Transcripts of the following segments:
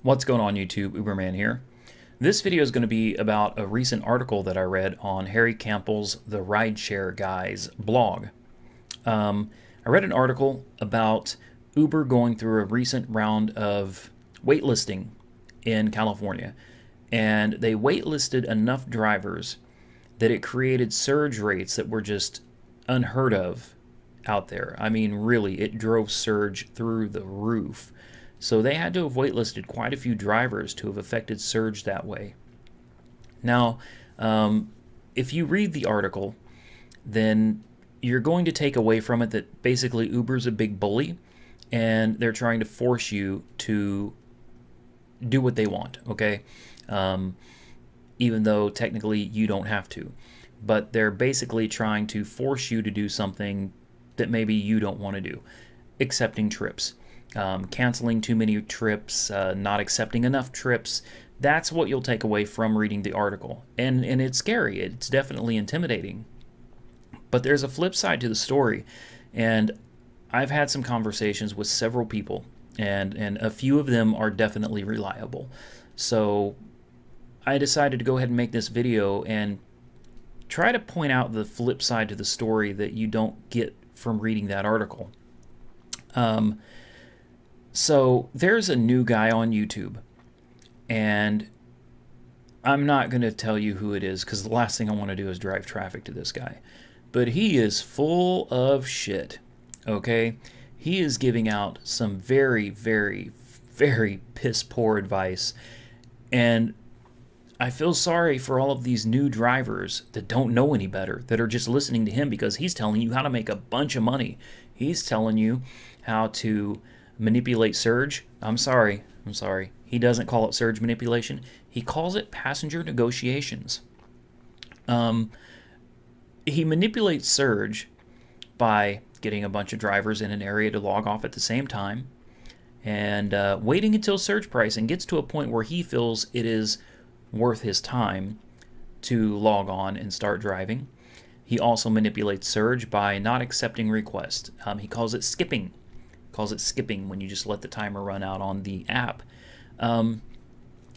What's going on YouTube? Uberman here. This video is going to be about a recent article that I read on Harry Campbell's The Rideshare Guys blog. I read an article about Uber going through a recent round of waitlisting in California, and they waitlisted enough drivers that it created surge rates that were just unheard of out there. I mean, really, it drove surge through the roof. So they had to have waitlisted quite a few drivers to have affected surge that way. Now, if you read the article, then you're going to take away from it that basically Uber's a big bully and they're trying to force you to do what they want, okay? Even though technically you don't have to. But they're basically trying to force you to do something that maybe you don't want to do. Accepting trips. Canceling too many trips, not accepting enough trips. That's what you'll take away from reading the article. And it's scary. It's definitely intimidating. But there's a flip side to the story. And I've had some conversations with several people, and a few of them are definitely reliable. So I decided to go ahead and make this video and try to point out the flip side to the story that you don't get from reading that article. So there's a new guy on YouTube, and I'm not going to tell you who it is because the last thing I want to do is drive traffic to this guy. But he is full of shit, okay? He is giving out some very, very, very piss-poor advice, and I feel sorry for all of these new drivers that don't know any better, that are just listening to him because he's telling you how to make a bunch of money. He's telling you how to manipulate surge. I'm sorry. He doesn't call it surge manipulation. He calls it passenger negotiations. He manipulates surge by getting a bunch of drivers in an area to log off at the same time and waiting until surge pricing gets to a point where he feels it is worth his time to log on and start driving. He also manipulates surge by not accepting requests. He calls it skipping. When you just let the timer run out on the app. The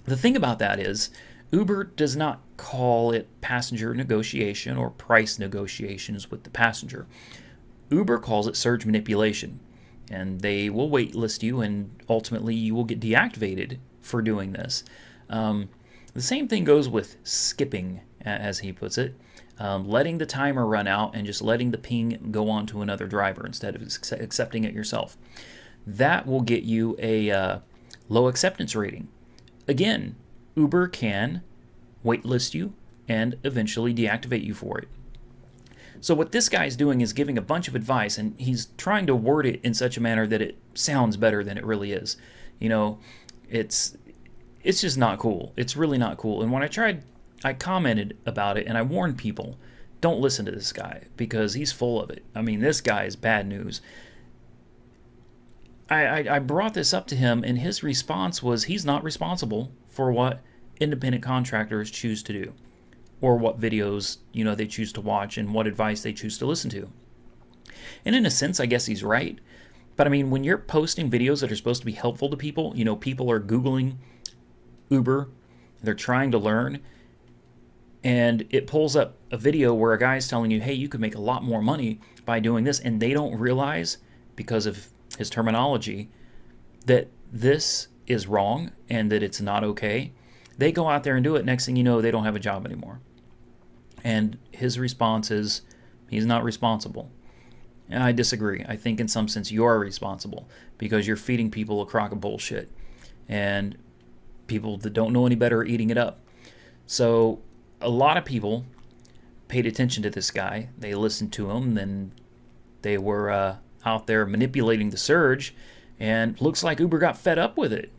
thing about that is Uber does not call it passenger negotiation or price negotiations with the passenger. Uber calls it surge manipulation, and they will waitlist you, and ultimately you will get deactivated for doing this. The same thing goes with skipping, as he puts it. Letting the timer run out and just letting the ping go on to another driver instead of accepting it yourself. That will get you a low acceptance rating. Again, Uber can waitlist you and eventually deactivate you for it. So what this guy's doing is giving a bunch of advice, and he's trying to word it in such a manner that it sounds better than it really is. You know, it's just not cool. It's really not cool. And when I commented about it, and I warned people, don't listen to this guy because he's full of it. I mean, this guy is bad news. I brought this up to him, and his response was he's not responsible for what independent contractors choose to do, or what videos, you know, they choose to watch and what advice they choose to listen to. And in a sense, I guess he's right. But I mean, when you're posting videos that are supposed to be helpful to people, you know, people are Googling Uber, they're trying to learn, and it pulls up a video where a guy is telling you, hey, you could make a lot more money by doing this, and they don't realize, because of his terminology, that this is wrong and that it's not okay. They go out there and do it. Next thing you know, they don't have a job anymore. And his response is, he's not responsible. And I disagree. I think in some sense you are responsible because you're feeding people a crock of bullshit. And people that don't know any better are eating it up. So a lot of people paid attention to this guy. They listened to him, then they were out there manipulating the surge, and looks like Uber got fed up with it.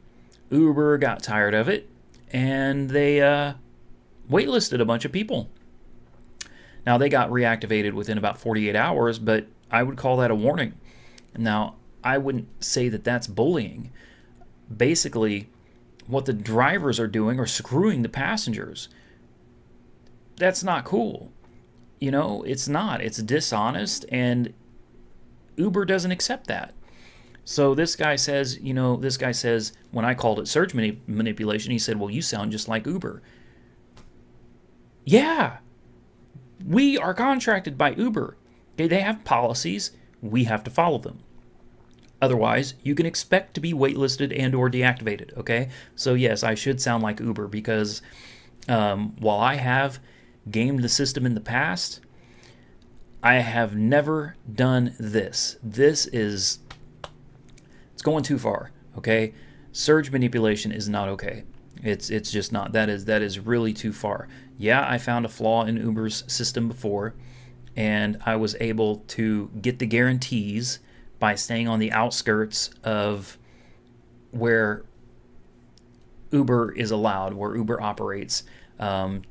Uber got tired of it, and they waitlisted a bunch of people. Now, they got reactivated within about 48 hours, but I would call that a warning. Now, I wouldn't say that that's bullying. Basically, what the drivers are doing are screwing the passengers. That's not cool. You know, it's not. It's dishonest, and Uber doesn't accept that. So this guy says, when I called it surge manipulation, he said, well, you sound just like Uber. Yeah, we are contracted by Uber. Okay, they have policies. We have to follow them. Otherwise, you can expect to be waitlisted and or deactivated, okay? So yes, I should sound like Uber because while I have gamed the system in the past, I have never done this. It's going too far, okay? Surge manipulation is not okay. It's just not. That is really too far. Yeah, I found a flaw in Uber's system before, and I was able to get the guarantees by staying on the outskirts of where Uber is allowed, where Uber operates.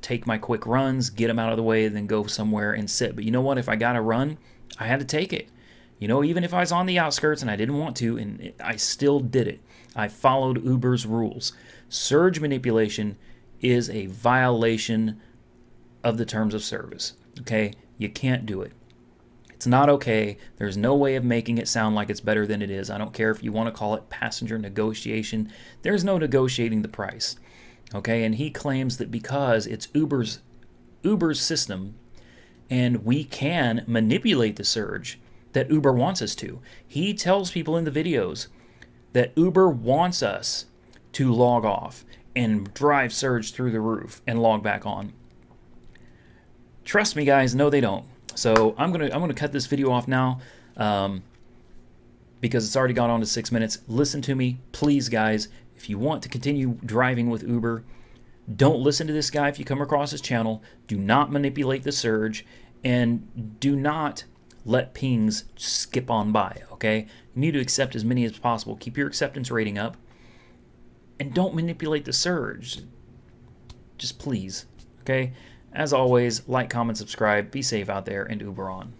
Take my quick runs, get them out of the way, and then go somewhere and sit. But you know what? If I got to run, I had to take it. You know, even if I was on the outskirts and I didn't want to, and I still did it. I followed Uber's rules. Surge manipulation is a violation of the terms of service. Okay? You can't do it. It's not okay. There's no way of making it sound like it's better than it is. I don't care if you want to call it passenger negotiation. There's no negotiating the price. Okay? And he claims that because it's Uber's system and we can manipulate the surge, that Uber wants us to. He tells people in the videos that Uber wants us to log off and drive surge through the roof and log back on. Trust me, guys, no, they don't. So I'm gonna cut this video off now because it's already gone on to 6 minutes. Listen to me, please, guys. If you want to continue driving with Uber, don't listen to this guy if you come across his channel. Do not manipulate the surge, and do not let pings skip on by, okay? You need to accept as many as possible. Keep your acceptance rating up, and don't manipulate the surge. Just please, okay? As always, like, comment, subscribe. Be safe out there, and Uber on.